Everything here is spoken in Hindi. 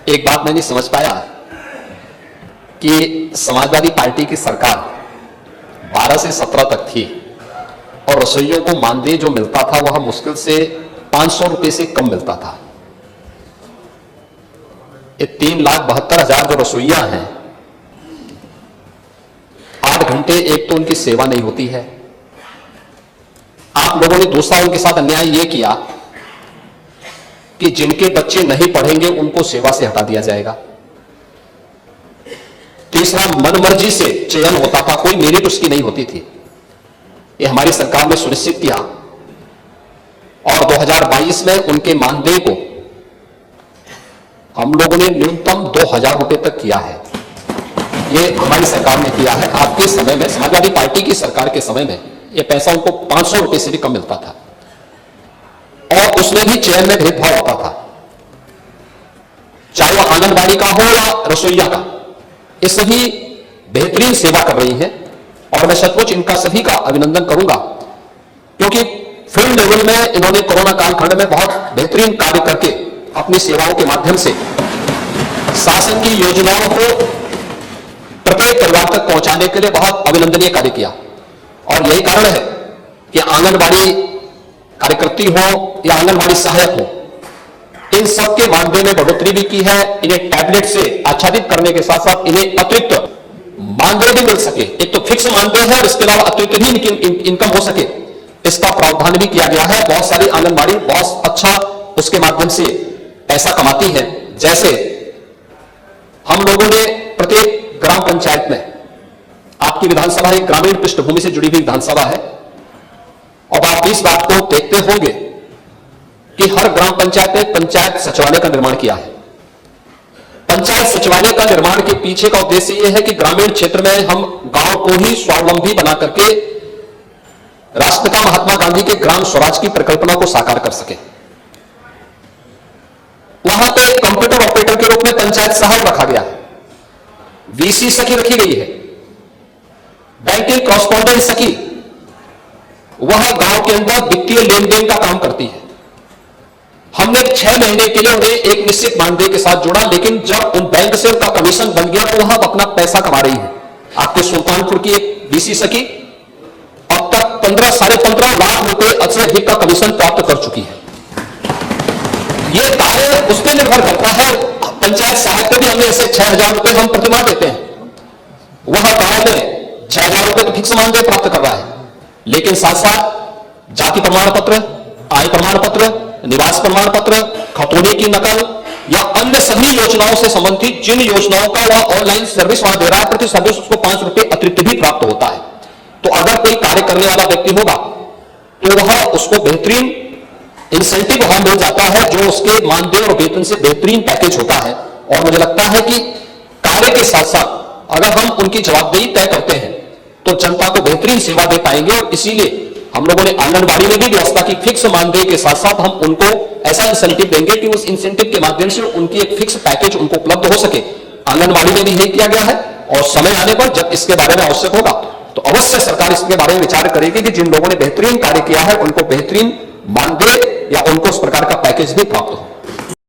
एक बात मैं नहीं समझ पाया कि समाजवादी पार्टी की सरकार 12 से 17 तक थी और रसोइयों को मानदेय जो मिलता था वह मुश्किल से 500 रुपए से कम मिलता था। ये 3,72,000 जो रसोइया हैं, 8 घंटे एक तो उनकी सेवा नहीं होती है। आप लोगों ने दूसरा उनके साथ अन्याय यह किया कि जिनके बच्चे नहीं पढ़ेंगे उनको सेवा से हटा दिया जाएगा। तीसरा, मनमर्जी से चयन होता था, कोई मेरिट उसकी नहीं होती थी। ये हमारी सरकार ने सुनिश्चित किया और 2022 में उनके मानदेय को हम लोगों ने न्यूनतम 2,000 रुपए तक किया है। ये हमारी सरकार ने किया है। आपके समय में, समाजवादी पार्टी की सरकार के समय में, ये पैसा उनको 500 रुपए से भी कम मिलता था और उसमें भी चयन में भेदभाव होता था, चाहे वह आंगनबाड़ी का हो या रसोइया का। ये सभी बेहतरीन सेवा कर रही हैं और मैं सचमुच इनका सभी का अभिनंदन करूंगा, क्योंकि फील्ड लेवल में इन्होंने कोरोना कालखंड में बहुत बेहतरीन कार्य करके अपनी सेवाओं के माध्यम से शासन की योजनाओं को प्रत्येक परिवार तक पहुंचाने के लिए बहुत अभिनंदनीय कार्य किया। और यही कारण है कि आंगनबाड़ी कार्यकर्ती हो या आंगनबाड़ी सहायक हो, इन सबके मानदेय में बढ़ोतरी भी की है। इन्हें टैबलेट से आच्छादित करने के साथ साथ इन्हें अतिरिक्त मानदेय भी मिल सके। एक तो फिक्स मानदेय है और इसके अलावा अतिरिक्त भी इनकी इनकम हो सके, इसका प्रावधान भी किया गया है। बहुत सारी आंगनबाड़ी बहुत अच्छा उसके माध्यम से पैसा कमाती है। जैसे हम लोगों ने प्रत्येक ग्राम पंचायत में, आपकी विधानसभा एक ग्रामीण पृष्ठभूमि से जुड़ी हुई विधानसभा है और आप इस बात को देखते होंगे कि हर ग्राम पंचायत में पंचायत सचिवालय का निर्माण किया है। पंचायत सचिवालय का निर्माण के पीछे का उद्देश्य यह है कि ग्रामीण क्षेत्र में हम गांव को ही स्वावलंबी बना करके राष्ट्रपिता महात्मा गांधी के ग्राम स्वराज की परिकल्पना को साकार कर सके। वहां पे कंप्यूटर ऑपरेटर के रूप में पंचायत सहायक रखा गया है, वीसी सखी रखी गई है, बैंकिंग कॉरेस्पॉन्डेंट सखी, वह गांव के अंदर वित्तीय लेन देन का काम करती है। हमने 6 महीने के लिए उन्हें एक निश्चित मानदेय के साथ जोड़ा, लेकिन जब उन बैंक से उनका कमीशन बन गया तो वह अपना पैसा कमा रही है। आपके सुल्तानपुर की एक बीसी सखी अब तक 15-15.5 लाख रुपए से अधिक का कमीशन प्राप्त कर चुकी है। यह कार्य उस पर निर्भर करता है। पंचायत सहायक को भी हमने ऐसे 6,000 रुपए हम प्रतिमाह देते हैं, वह गांव में 6,000 रुपए तो फिक्स मानदेय प्राप्त कर रहा है, लेकिन साथ साथ जाति प्रमाण पत्र, आय प्रमाण पत्र, निवास प्रमाण पत्र, खतौनी की नकल या अन्य सभी योजनाओं से संबंधित जिन योजनाओं का वह ऑनलाइन सर्विस वहां दे रहा है, प्रति सर्विस उसको 5 रुपए अतिरिक्त भी प्राप्त होता है। तो अगर कोई कार्य करने वाला व्यक्ति होगा तो वह उसको बेहतरीन इंसेंटिव वहां मिल जाता है, जो उसके मानदेय और वेतन से बेहतरीन पैकेज होता है। और मुझे लगता है कि कार्य के साथ साथ अगर हम उनकी जवाबदेही तय करते हैं तो जनता को बेहतरीन सेवा दे पाएंगे। और इसीलिए हम लोगों ने आंगनबाड़ी में भी व्यवस्था की, फिक्स मानदेय के साथ साथ हम उनको ऐसा इंसेंटिव देंगे कि उस इंसेंटिव के माध्यम से उनकी एक फिक्स पैकेज उनको उपलब्ध हो सके। आंगनबाड़ी में भी यही किया गया है और समय आने पर जब इसके बारे में आवश्यक होगा तो अवश्य सरकार इसके बारे में विचार करेगी कि जिन लोगों ने बेहतरीन कार्य किया है उनको बेहतरीन मानदेय या उनको उस प्रकार का पैकेज भी प्राप्त हो।